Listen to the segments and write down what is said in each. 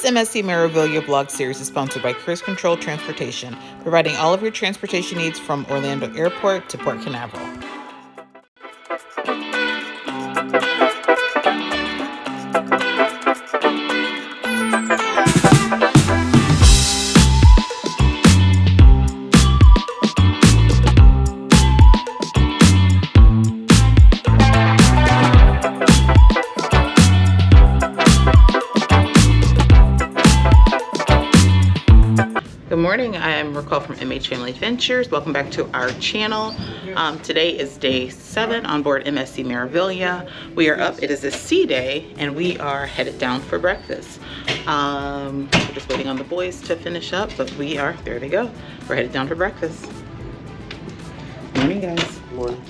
This MSC Meraviglia vlog series is sponsored by Cruise Control Transportation, providing all of your transportation needs from Orlando Airport to Port Canaveral. Good morning, I am Raquel from MHFamilyAdventures. Welcome back to our channel. Today is day 7 on board MSC Meraviglia. We are up, it is a sea day, and we are headed down for breakfast. We're just waiting on the boys to finish up, but we are, there they go. We're headed down for breakfast. Morning, guys. Morning.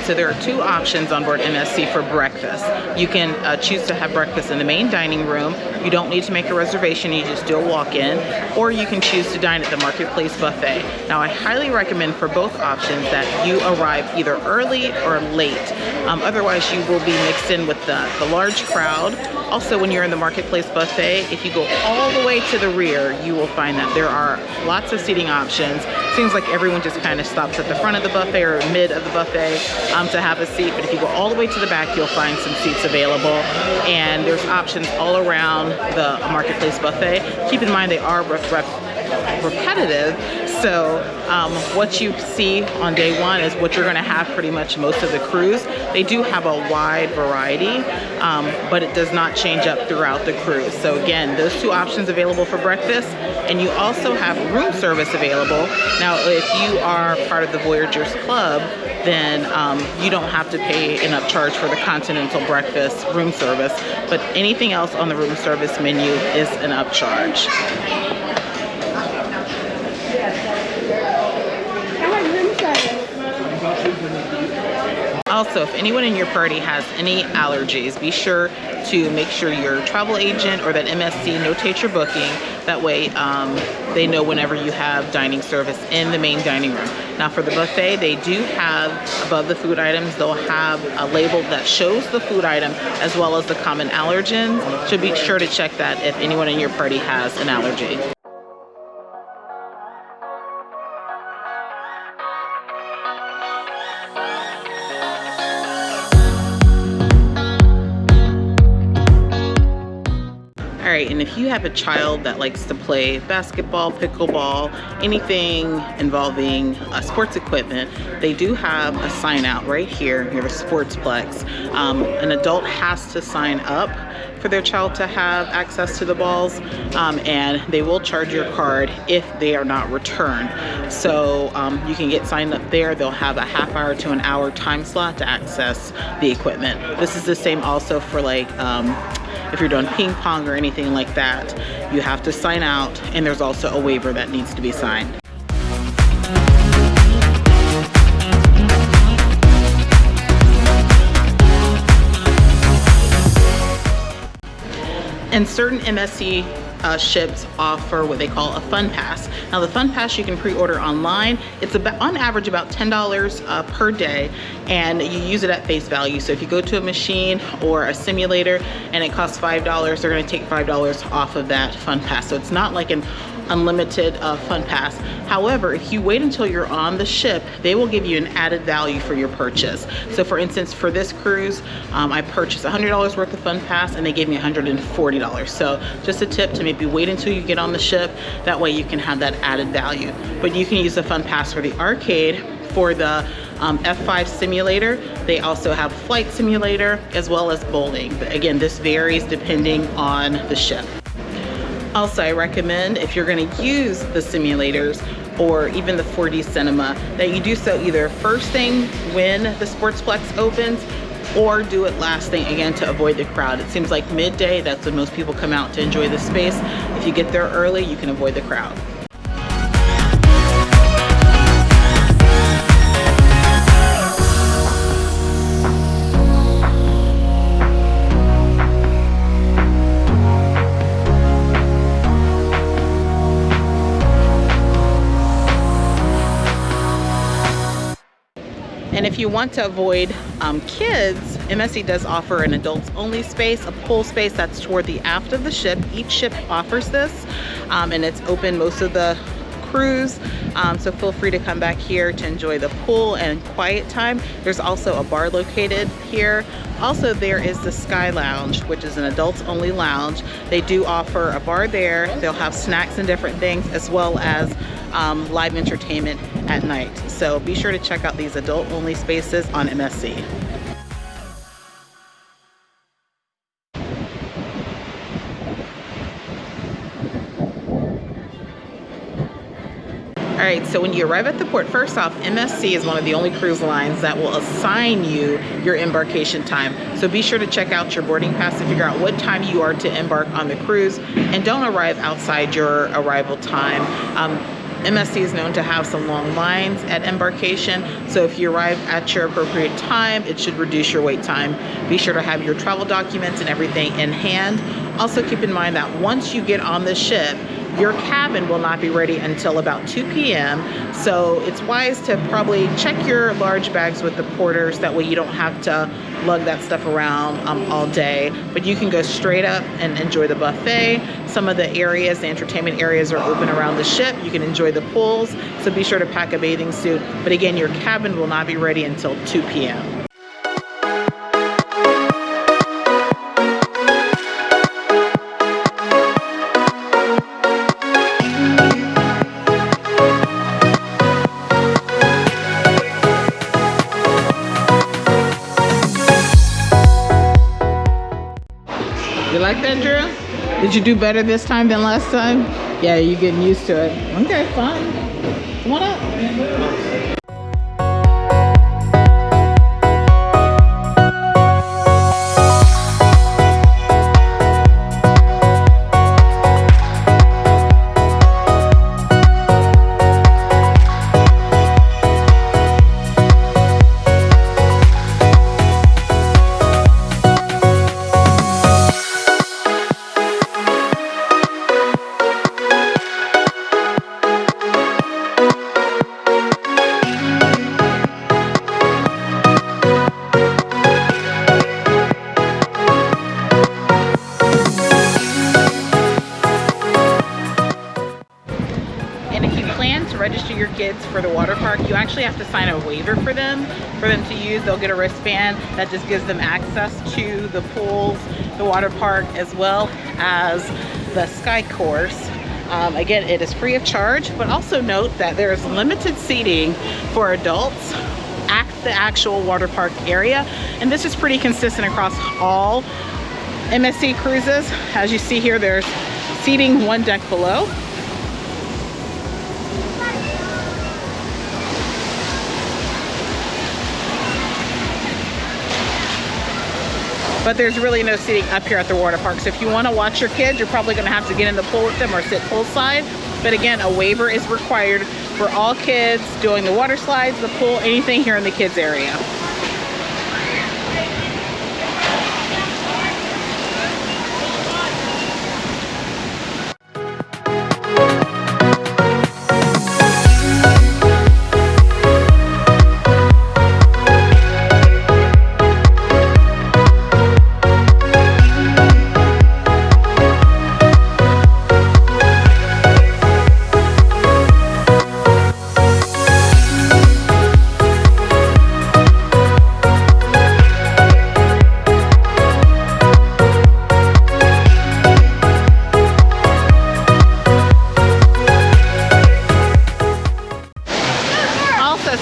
So there are 2 options on board MSC for breakfast. You can choose to have breakfast in the main dining room. You don't need to make a reservation, you just do a walk-in. Or you can choose to dine at the Marketplace Buffet. Now I highly recommend for both options that you arrive either early or late. Otherwise you will be mixed in with the large crowd. Also, when you're in the Marketplace Buffet, if you go all the way to the rear, you will find that there are lots of seating options. Seems like everyone just kind of stops at the front of the buffet or mid of the buffet to have a seat, but if you go all the way to the back, you'll find some seats available, and there's options all around the Marketplace Buffet. Keep in mind they are repetitive, so what you see on day 1 is what you're going to have pretty much most of the cruise. They do have a wide variety, but it does not change up throughout the cruise. So again, those 2 options available for breakfast, and you also have room service available. Now if you are part of the Voyagers Club, then you don't have to pay an upcharge for the continental breakfast room service, but anything else on the room service menu is an upcharge. Also, if anyone in your party has any allergies, be sure to make sure your travel agent or that MSC notates your booking. That way they know whenever you have dining service in the main dining room. Now for the buffet, they do have, above the food items, they'll have a label that shows the food item as well as the common allergens. So be sure to check that if anyone in your party has an allergy. Alright, and if you have a child that likes to play basketball, pickleball, anything involving sports equipment, they do have a sign out right here near the Sportsplex. An adult has to sign up for their child to have access to the balls, and they will charge your card if they are not returned. So you can get signed up there. They'll have a half-hour to an hour time slot to access the equipment. This is the same also for like if you're doing ping pong or anything like that, you have to sign out, and there's also a waiver that needs to be signed. And certain MSC ships offer what they call a fun pass. Now the fun pass you can pre-order online. It's about, on average, about $10 per day, and you use it at face value. So if you go to a machine or a simulator and it costs $5, they're going to take $5 off of that fun pass. So it's not like an unlimited fun pass. However, if you wait until you're on the ship, they will give you an added value for your purchase. So for instance, for this cruise, I purchased $100 worth of fun pass and they gave me $140. So just a tip to maybe wait until you get on the ship. That way you can have that added value. But you can use the fun pass for the arcade. For the F5 simulator, they also have flight simulator as well as bowling. But again, this varies depending on the ship. Also, I recommend if you're going to use the simulators or even the 4D cinema, that you do so either first thing when the Sportsplex opens, or do it last thing, again, to avoid the crowd. It seems like midday, that's when most people come out to enjoy the space. If you get there early, you can avoid the crowd. And if you want to avoid kids, MSC does offer an adults only space, a pool space that's toward the aft of the ship. Each ship offers this, and it's open most of the cruise, so feel free to come back here to enjoy the pool and quiet time. There's also a bar located here. Also, there is the Sky Lounge, which is an adults only lounge. They do offer a bar there. They'll have snacks and different things, as well as live entertainment at night. So be sure to check out these adult only spaces on MSC. All right, so when you arrive at the port, first off, MSC is one of the only cruise lines that will assign you your embarkation time. So be sure to check out your boarding pass to figure out what time you are to embark on the cruise, and don't arrive outside your arrival time. MSC is known to have some long lines at embarkation, so if you arrive at your appropriate time, it should reduce your wait time. Be sure to have your travel documents and everything in hand. Also keep in mind that once you get on the ship, your cabin will not be ready until about 2 p.m. So it's wise to probably check your large bags with the porters. That way you don't have to lug that stuff around all day. But you can go straight up and enjoy the buffet. Some of the areas, the entertainment areas, are open around the ship. You can enjoy the pools. So be sure to pack a bathing suit. But again, your cabin will not be ready until 2 p.m. You like that, Drew? Did you do better this time than last time? Yeah, you're getting used to it. Okay, fine. Come on up. Register your kids for the water park, you actually have to sign a waiver for them to use. They'll get a wristband that just gives them access to the pools, the water park, as well as the sky course. Again, it is free of charge, but also note that there is limited seating for adults at the actual water park area, and this is pretty consistent across all MSC cruises. As you see here, there's seating one deck below. But there's really no seating up here at the water park. So if you want to watch your kids, you're probably going to have to get in the pool with them or sit poolside. But again, a waiver is required for all kids doing the water slides, the pool, anything here in the kids area.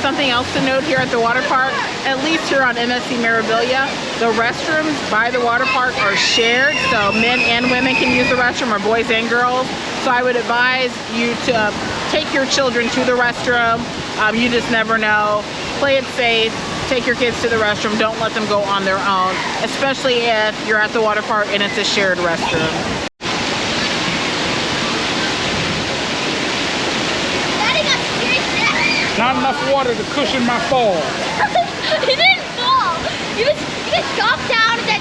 Something else to note here at the water park, at least here on MSC Meraviglia, the restrooms by the water park are shared, so men and women can use the restroom, or boys and girls. So I would advise you to take your children to the restroom. You just never know. Play it safe. Take your kids to the restroom. Don't let them go on their own, especially if you're at the water park and it's a shared restroom. Not enough water to cushion my fall. He didn't fall. You just drop down and then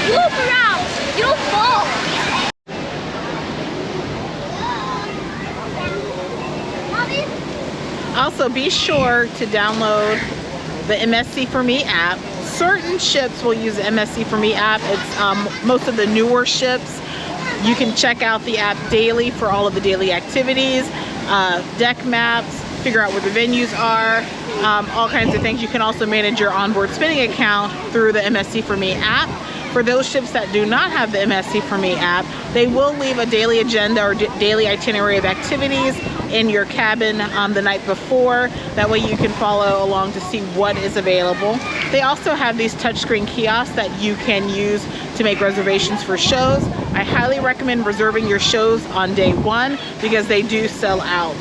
loop around. You don't fall. Also, be sure to download the MSC For Me app. Certain ships will use the MSC For Me app. It's most of the newer ships. You can check out the app daily for all of the daily activities, deck maps, figure out where the venues are, all kinds of things. You can also manage your onboard spending account through the MSC For Me app. For those ships that do not have the MSC For Me app, they will leave a daily agenda or daily itinerary of activities in your cabin the night before. That way you can follow along to see what is available. They also have these touchscreen kiosks that you can use to make reservations for shows. I highly recommend reserving your shows on day one because they do sell out.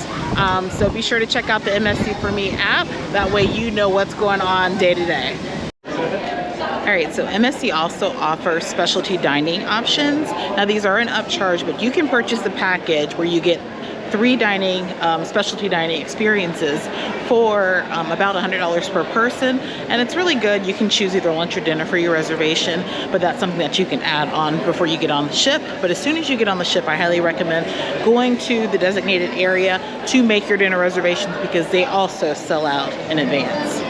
So be sure to check out the MSC For Me app. That way you know what's going on day to day. All right, so MSC also offers specialty dining options. Now these are an upcharge, but you can purchase the package where you get 3 dining, specialty dining experiences for about $100 per person, and it's really good. You can choose either lunch or dinner for your reservation, but that's something that you can add on before you get on the ship. But as soon as you get on the ship, I highly recommend going to the designated area to make your dinner reservations because they also sell out in advance.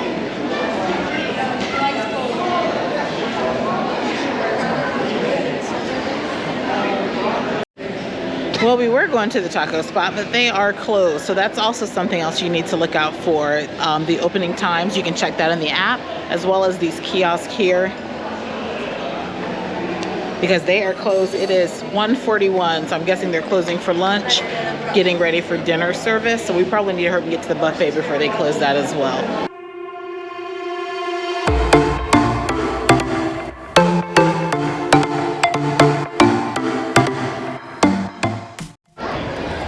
Well, we were going to the taco spot, but they are closed. So that's also something else you need to look out for. The opening times, you can check that in the app, as well as these kiosks here. Because they are closed. It is 1:41, so I'm guessing they're closing for lunch, getting ready for dinner service. So we probably need to hurry and get to the buffet before they close that as well.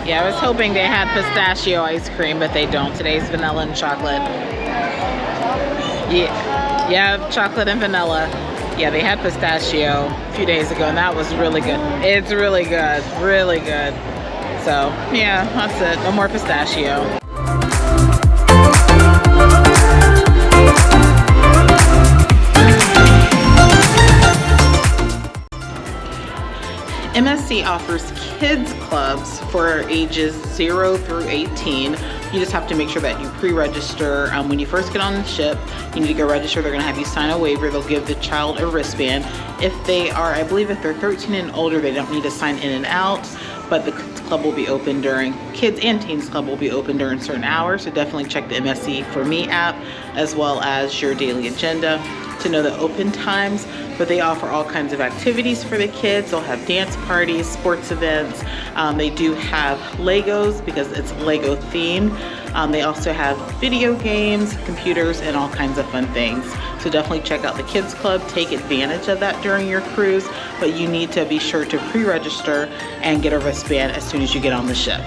Yeah, I was hoping they had pistachio ice cream, but they don't. Today's vanilla and chocolate. Yeah, chocolate and vanilla. Yeah, they had pistachio a few days ago, and that was really good. It's really good, really good. So, yeah, that's it. No more pistachio. MSC offers kids clubs for ages 0 through 18. You just have to make sure that you pre-register. When you first get on the ship, you need to go register. They're gonna have you sign a waiver. They'll give the child a wristband. If they are, I believe if they're 13 and older, they don't need to sign in and out, but the club will be open kids and teens club will be open during certain hours. So definitely check the MSC For Me app, as well as your daily agenda to know the open times. But they offer all kinds of activities for the kids. They'll have dance parties, sports events. They do have Legos because it's Lego themed. They also have video games, computers, and all kinds of fun things. So definitely check out the kids club. Take advantage of that during your cruise, but you need to be sure to pre-register and get a wristband as soon as you get on the ship.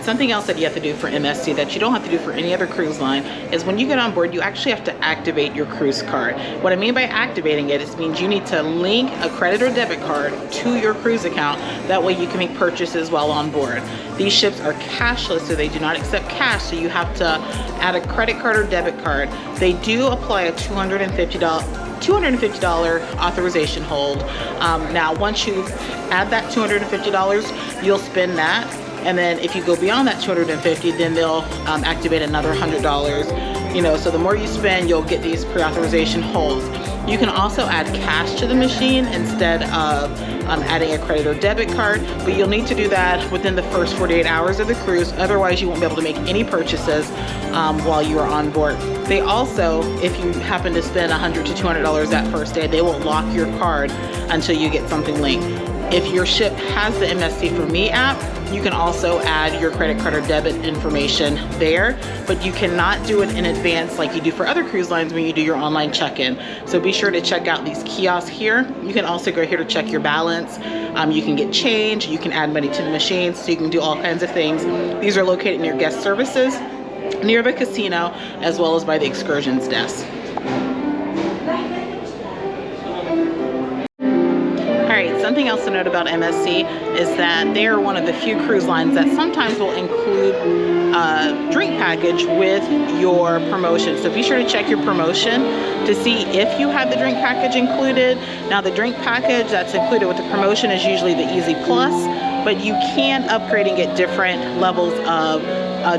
Something else that you have to do for MSC that you don't have to do for any other cruise line is when you get on board, you actually have to activate your cruise card. What I mean by activating it, it means you need to link a credit or debit card to your cruise account. That way you can make purchases while on board. These ships are cashless, so they do not accept cash, so you have to add a credit card or debit card. They do apply a $250 authorization hold. Now, once you add that $250, you'll spend that. And then if you go beyond that $250, then they'll activate another $100. You know, so the more you spend, you'll get these pre-authorization holds. You can also add cash to the machine instead of adding a credit or debit card, but you'll need to do that within the first 48 hours of the cruise. Otherwise, you won't be able to make any purchases while you are on board. They also, if you happen to spend $100 to $200 that first day, they will lock your card until you get something linked. If your ship has the MSC For Me app, you can also add your credit card or debit information there, but you cannot do it in advance like you do for other cruise lines when you do your online check-in. So be sure to check out these kiosks here. You can also go here to check your balance. You can get change, you can add money to the machine, so you can do all kinds of things. These are located in your guest services. near the casino, as well as by the excursions desk. Alright, something else to note about MSC is that they are one of the few cruise lines that sometimes will include a drink package with your promotion. So be sure to check your promotion to see if you have the drink package included. Now the drink package that's included with the promotion is usually the Easy Plus, but you can upgrade and get different levels of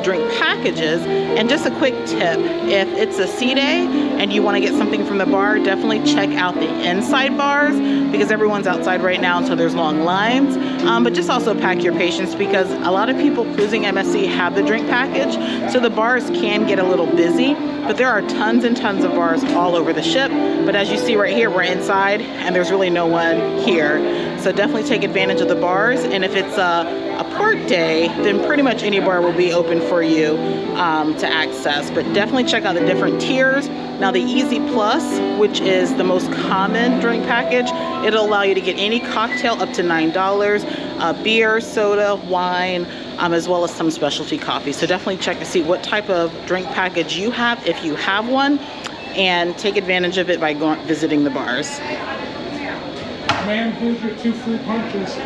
drink packages. And just a quick tip, if it's a sea day and you want to get something from the bar, definitely check out the inside bars, because everyone's outside right now, so there's long lines. But just also pack your patience, because a lot of people cruising MSC have the drink package, so the bars can get a little busy, but there are tons and tons of bars all over the ship. But as you see right here, we're inside and there's really no one here, so definitely take advantage of the bars. And if it's a port day, then pretty much any bar will be open for you to access. But definitely check out the different tiers. Now the Easy Plus, which is the most common drink package, it'll allow you to get any cocktail up to $9, beer, soda, wine, as well as some specialty coffee. So definitely check to see what type of drink package you have, if you have one, and take advantage of it by visiting the bars. Ma'am, here's your 2 free punches.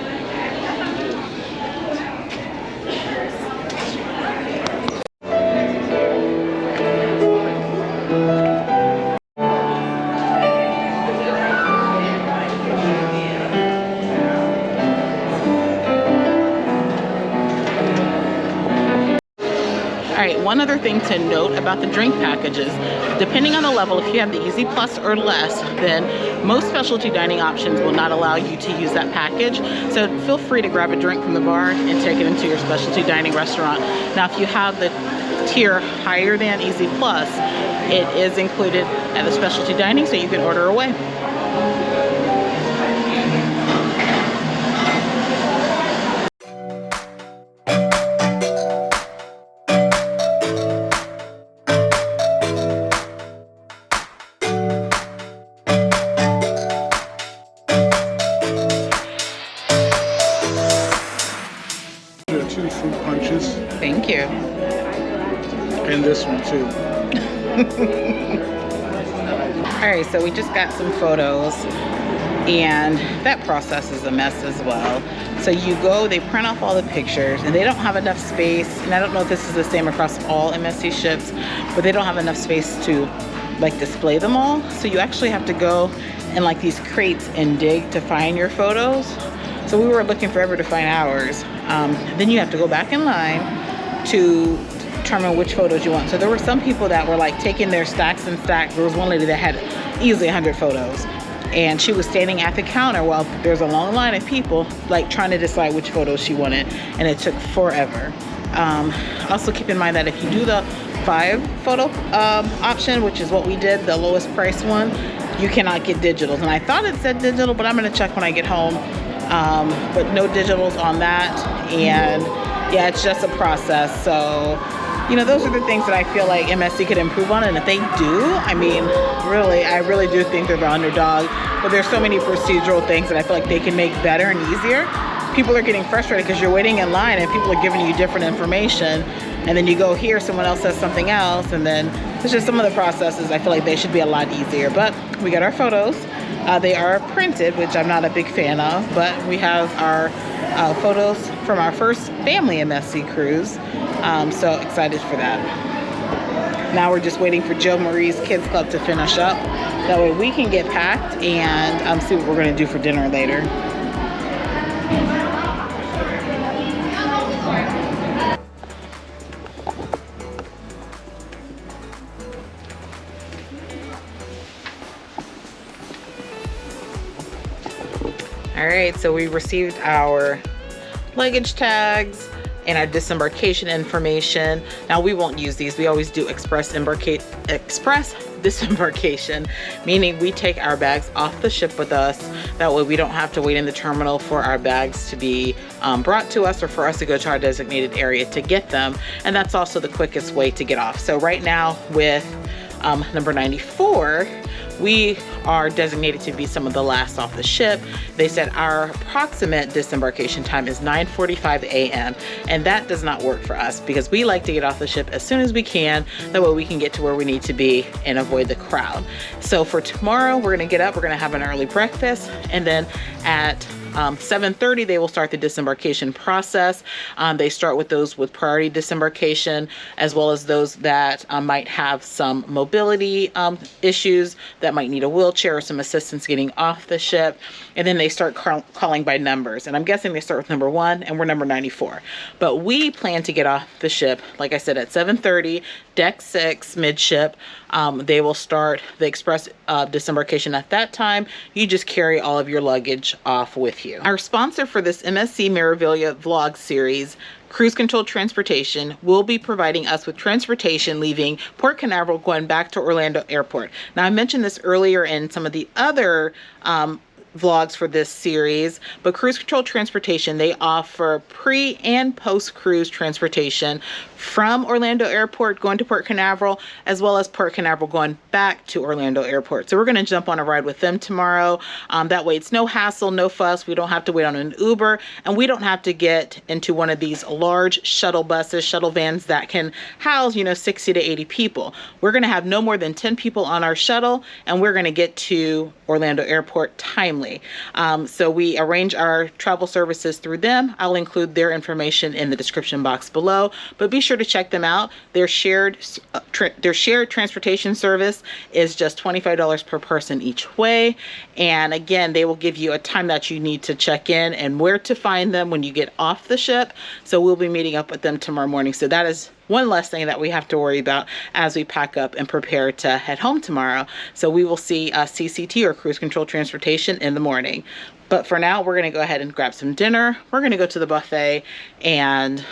Alright, one other thing to note about the drink packages, depending on the level, if you have the Easy Plus or less, then most specialty dining options will not allow you to use that package. So feel free to grab a drink from the bar and take it into your specialty dining restaurant. Now if you have the tier higher than Easy Plus, it is included at the specialty dining, so you can order away. Your 2 fruit punches. Thank you. And this one too. Alright, so we just got some photos, and that process is a mess as well. So you go, they print off all the pictures, and they don't have enough space, and I don't know if this is the same across all MSC ships, but they don't have enough space to like display them all. So you actually have to go in like these crates and dig to find your photos. So we were looking forever to find ours. Then you have to go back in line to determine which photos you want. So there were some people that were like taking their stacks and stacks. There was one lady that had easily 100 photos, and she was standing at the counter while there's a long line of people like trying to decide which photos she wanted, and it took forever. Also keep in mind that if you do the 5 photo option, which is what we did, the lowest price one, you cannot get digitals. And I thought it said digital, but I'm gonna check when I get home. But no digitals on that, and yeah, it's just a process. So, you know, those are the things that I feel like MSC could improve on, and if they do, I mean, really, I really do think they're the underdog. But there's so many procedural things that I feel like they can make better and easier. People are getting frustrated because you're waiting in line and people are giving you different information, and then you go here, someone else says something else, and then it's just some of the processes I feel like they should be a lot easier. But we got our photos. They are printed, which I'm not a big fan of, but we have our photos from our first family MSC cruise. So excited for that. Now we're just waiting for Joe Marie's Kids Club to finish up. That way we can get packed and see what we're gonna do for dinner later. All right, so we received our luggage tags and our disembarkation information. Now we won't use these. We always do express disembarkation, meaning we take our bags off the ship with us. That way we don't have to wait in the terminal for our bags to be brought to us, or for us to go to our designated area to get them. And that's also the quickest way to get off. So right now with number 94, we are designated to be some of the last off the ship. They said our approximate disembarkation time is 9:45 a.m. and that does not work for us because we like to get off the ship as soon as we can. That way we can get to where we need to be and avoid the crowd. So for tomorrow, we're gonna get up, we're gonna have an early breakfast, and then at 7:30 they will start the disembarkation process. They start with those with priority disembarkation, as well as those that might have some mobility issues, that might need a wheelchair or some assistance getting off the ship. And then they start calling by numbers, and I'm guessing they start with number 1 and we're number 94. But we plan to get off the ship, like I said, at 7:30, deck 6 midship. They will start the express disembarkation at that time. You just carry all of your luggage off with you. Our sponsor for this MSC Meraviglia vlog series, Cruise Control Transportation, will be providing us with transportation leaving Port Canaveral going back to Orlando Airport. Now, I mentioned this earlier in some of the other vlogs for this series, but Cruise Control Transportation, they offer pre and post cruise transportation from Orlando Airport going to Port Canaveral, as well as Port Canaveral going back to Orlando Airport. So we're going to jump on a ride with them tomorrow. That way it's no hassle, no fuss. We don't have to wait on an Uber, and we don't have to get into one of these large shuttle buses, shuttle vans that can house, 60 to 80 people. We're going to have no more than 10 people on our shuttle, and we're going to get to Orlando Airport timely. So we arrange our travel services through them. I'll include their information in the description box below, but be sure to check them out. Their shared transportation service is just $25 per person each way. And again, they will give you a time that you need to check in and where to find them when you get off the ship. So we'll be meeting up with them tomorrow morning. So that is one less thing that we have to worry about as we pack up and prepare to head home tomorrow. So we will see CCT, or Cruise Control Transportation, in the morning. But for now, we're going to go ahead and grab some dinner. We're going to go to the buffet, and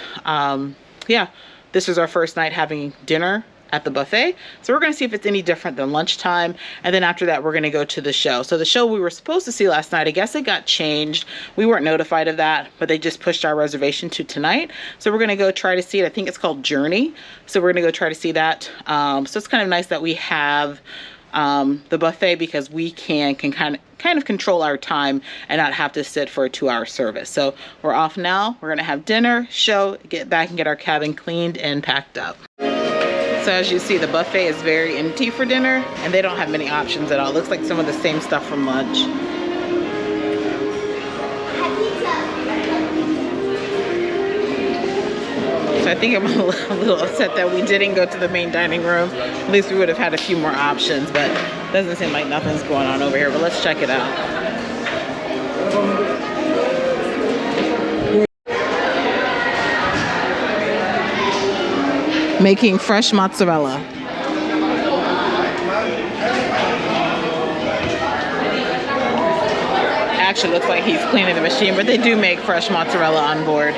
yeah, this is our first night having dinner at the buffet. So we're going to see if it's any different than lunchtime. And then after that, we're going to go to the show. So the show we were supposed to see last night, I guess it got changed. We weren't notified of that, but they just pushed our reservation to tonight. So we're going to go try to see it. I think it's called Journey. So we're going to go try to see that. So it's kind of nice that we have the buffet, because we can kind of control our time and not have to sit for a 2-hour service. So we're off now. We're going to have dinner, show, get back and get our cabin cleaned and packed up. So as you see, the buffet is very empty for dinner, and they don't have many options at all. It looks like some of the same stuff from lunch. So I think I'm a little upset that we didn't go to the main dining room. At least we would have had a few more options, but it doesn't seem like nothing's going on over here. But let's check it out. Making fresh mozzarella. Actually looks like he's cleaning the machine, but they do make fresh mozzarella on board.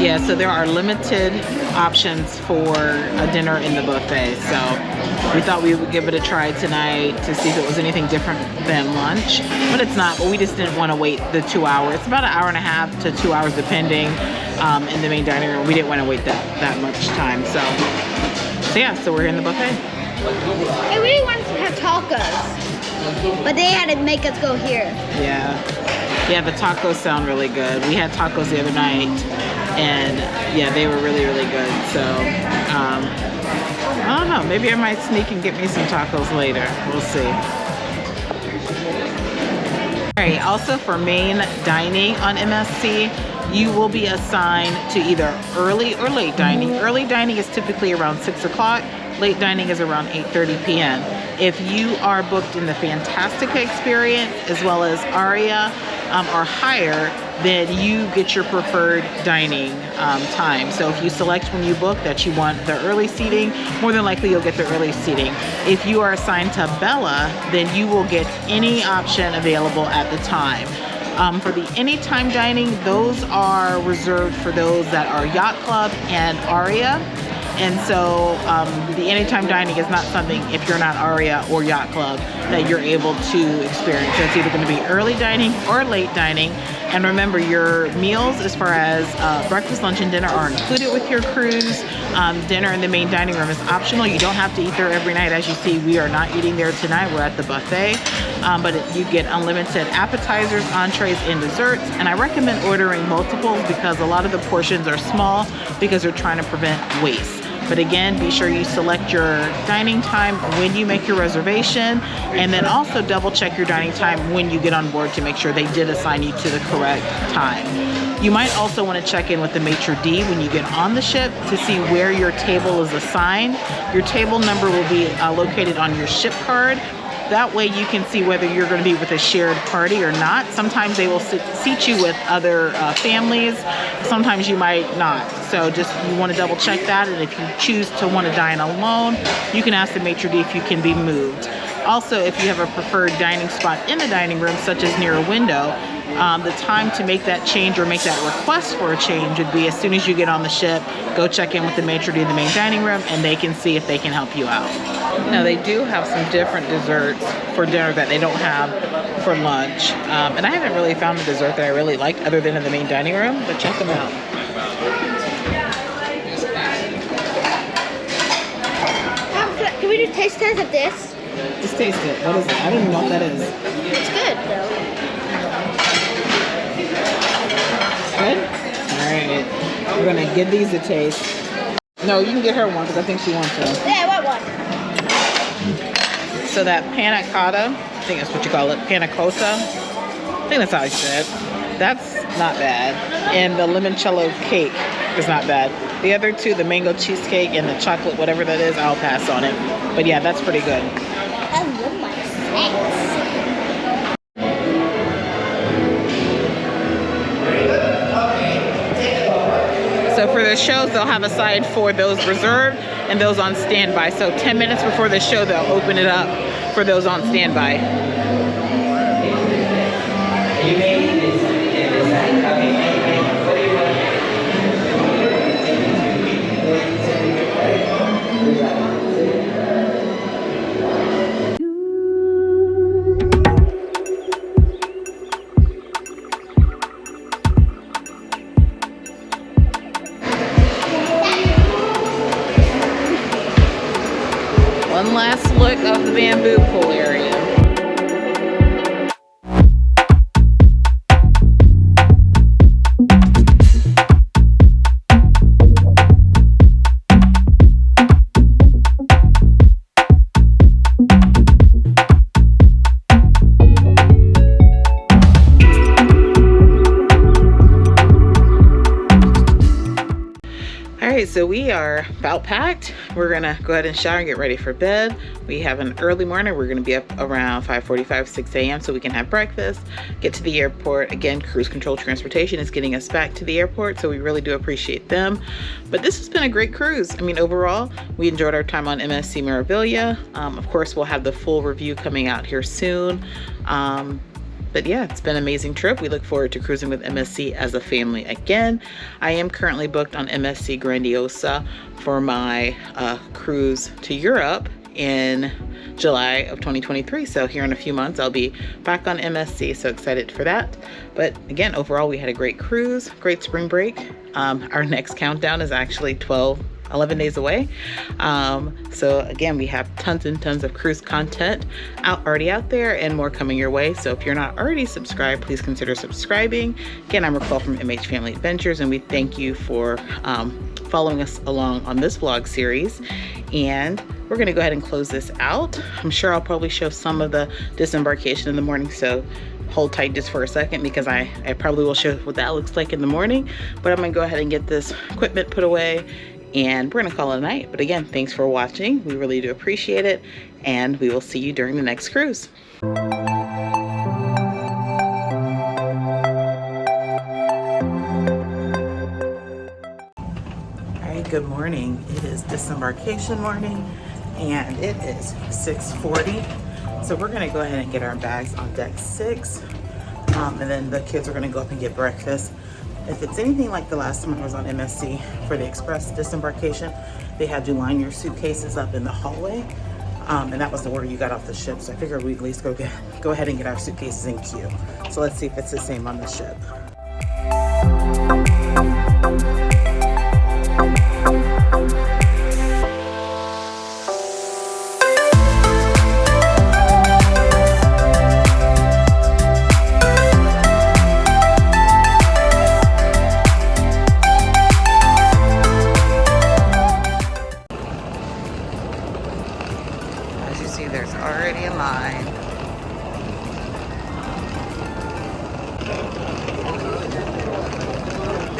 Yeah, so there are limited options for a dinner in the buffet. So we thought we would give it a try tonight to see if it was anything different than lunch, but it's not. But we just didn't want to wait the 2 hours. It's about 1.5 hours to 2 hours depending in the main dining room. We didn't want to wait that much time. So yeah, so we're in the buffet. I really wanted to have tacos, but they had to make us go here. Yeah, the tacos sound really good. We had tacos the other night, and yeah, they were really, really good. So I don't know, maybe I might sneak and get me some tacos later. We'll see. All right, also for main dining on MSC, you will be assigned to either early or late dining. Early dining is typically around 6 o'clock. Late dining is around 8:30 p.m. If you are booked in the Fantastica experience as well as Aria, or higher, then you get your preferred dining time. So if you select when you book that you want the early seating, more than likely you'll get the early seating. If you are assigned to Bella, then you will get any option available at the time. For the anytime dining, those are reserved for those that are Yacht Club and Aria. And so the anytime dining is not something, if you're not Aria or Yacht Club, that you're able to experience. So it's either going to be early dining or late dining. And remember, your meals as far as breakfast, lunch, and dinner are included with your cruise. Dinner in the main dining room is optional. You don't have to eat there every night. As you see, we are not eating there tonight. We're at the buffet. But you get unlimited appetizers, entrees, and desserts. And I recommend ordering multiples because a lot of the portions are small because they're trying to prevent waste. But again, be sure you select your dining time when you make your reservation, and then also double check your dining time when you get on board to make sure they did assign you to the correct time. You might also want to check in with the maitre d' when you get on the ship to see where your table is assigned. Your table number will be located on your ship card. That way you can see whether you're going to be with a shared party or not. Sometimes they will seat you with other families. Sometimes you might not. So just you want to double check that. And if you choose to want to dine alone, you can ask the maitre d' if you can be moved. Also, if you have a preferred dining spot in the dining room, such as near a window, the time to make that change or make that request for a change would be as soon as you get on the ship. Go check in with the maitre d' in the main dining room and they can see if they can help you out. Now they do have some different desserts for dinner that they don't have for lunch. And I haven't really found a dessert that I really liked other than in the main dining room, but check them out. Can we do taste test of this? Just taste it. What is it? I don't even know what that is. It's good though. Good? Alright. We're gonna give these a taste. No, you can get her one because I think she wants one. Yeah, I want one. So that panna cotta, I think that's what you call it, panna cotta. I think that's how I said it. That's not bad. And the limoncello cake is not bad. The other two, the mango cheesecake and the chocolate, whatever that is, I'll pass on it. But yeah, that's pretty good. I love my snacks. So for the shows, they'll have a side for those reserved and those on standby. So 10 minutes before the show, they'll open it up for those on standby. One last look of the bamboo pool area. So we are about packed. We're gonna go ahead and shower and get ready for bed. We have an early morning. We're gonna be up around 5:45, 6 a.m. so we can have breakfast, get to the airport. Again, Cruise Control Transportation is getting us back to the airport, so we really do appreciate them. But this has been a great cruise. I mean, overall, we enjoyed our time on MSC Meraviglia. Of course, we'll have the full review coming out here soon. But yeah, it's been an amazing trip. We look forward to cruising with MSC as a family again. I am currently booked on MSC Grandiosa for my cruise to Europe in July of 2023. So here in a few months, I'll be back on MSC. So excited for that. But again, overall, we had a great cruise, great spring break. Our next countdown is actually 11 days away. So again, we have tons and tons of cruise content already out there and more coming your way. So if you're not already subscribed, please consider subscribing. Again, I'm Raquel from MHFamilyAdventures, and we thank you for following us along on this vlog series. And we're gonna go ahead and close this out. I'm sure I'll probably show some of the disembarkation in the morning, so hold tight just for a second, because I probably will show what that looks like in the morning. But I'm gonna go ahead and get this equipment put away, and we're gonna call it a night. But again, thanks for watching. We really do appreciate it, and we will see you during the next cruise. Hey, good morning. It is disembarkation morning and it is 6:40. So we're gonna go ahead and get our bags on deck 6. And then the kids are gonna go up and get breakfast. If it's anything like the last time I was on MSC for the express disembarkation, they had you line your suitcases up in the hallway. And that was the order you got off the ship. So I figured we'd at least go ahead and get our suitcases in queue. So let's see if it's the same on the ship. As you see, there's already a line.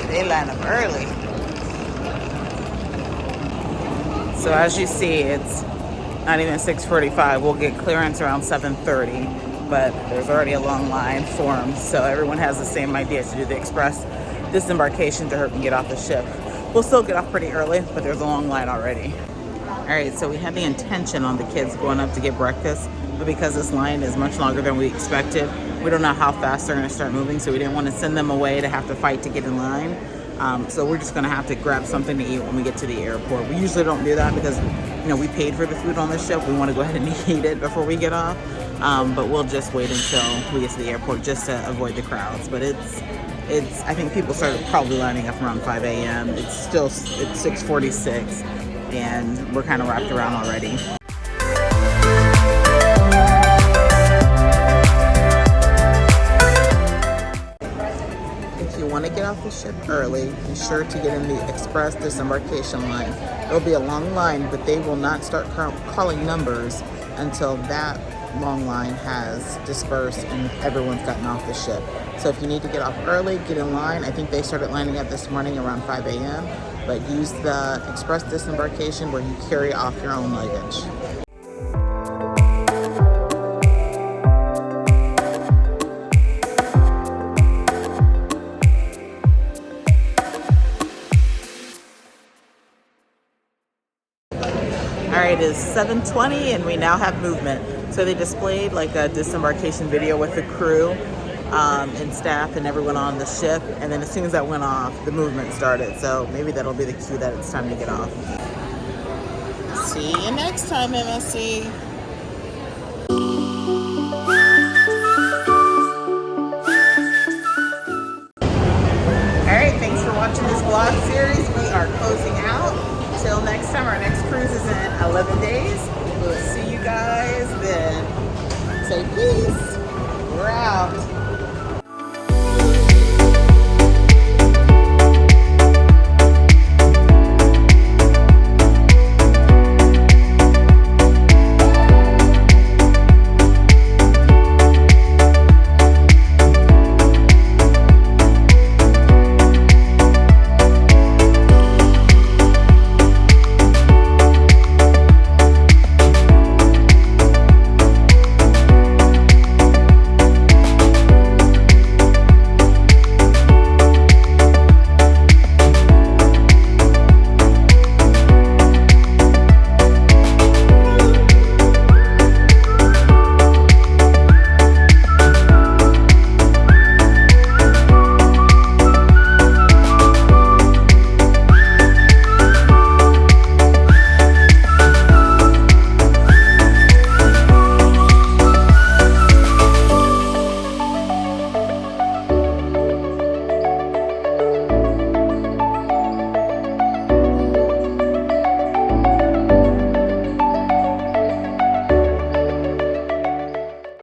They line up early. So as you see, it's not even 6:45. We'll get clearance around 7:30, but there's already a long line formed. So everyone has the same idea to do the express disembarkation to hurry and get off the ship. We'll still get off pretty early, but there's a long line already. All right, so we had the intention on the kids going up to get breakfast, but because this line is much longer than we expected, we don't know how fast they're gonna start moving, so we didn't want to send them away to have to fight to get in line. So we're just gonna have to grab something to eat when we get to the airport. We usually don't do that because, you know, we paid for the food on the ship. We want to go ahead and eat it before we get off, but we'll just wait until we get to the airport just to avoid the crowds. But it's I think people started probably lining up around 5 a.m. It's 6:46. And we're kind of wrapped around already. If you want to get off the ship early, be sure to get in the express disembarkation line. There'll be a long line, but they will not start calling numbers until that long line has dispersed and everyone's gotten off the ship. So if you need to get off early, get in line. I think they started lining up this morning around 5 a.m. But use the express disembarkation where you carry off your own luggage. All right, it is 7:20 and we now have movement. So they displayed like a disembarkation video with the crew and staff and everyone on the ship, and then as soon as that went off, the movement started. So maybe that'll be the cue that it's time to get off. See you next time, MSC. All right, thanks for watching this vlog series. We are closing out. Till next time, our next cruise is in 11 days. We'll see you guys then. Say peace. We're out.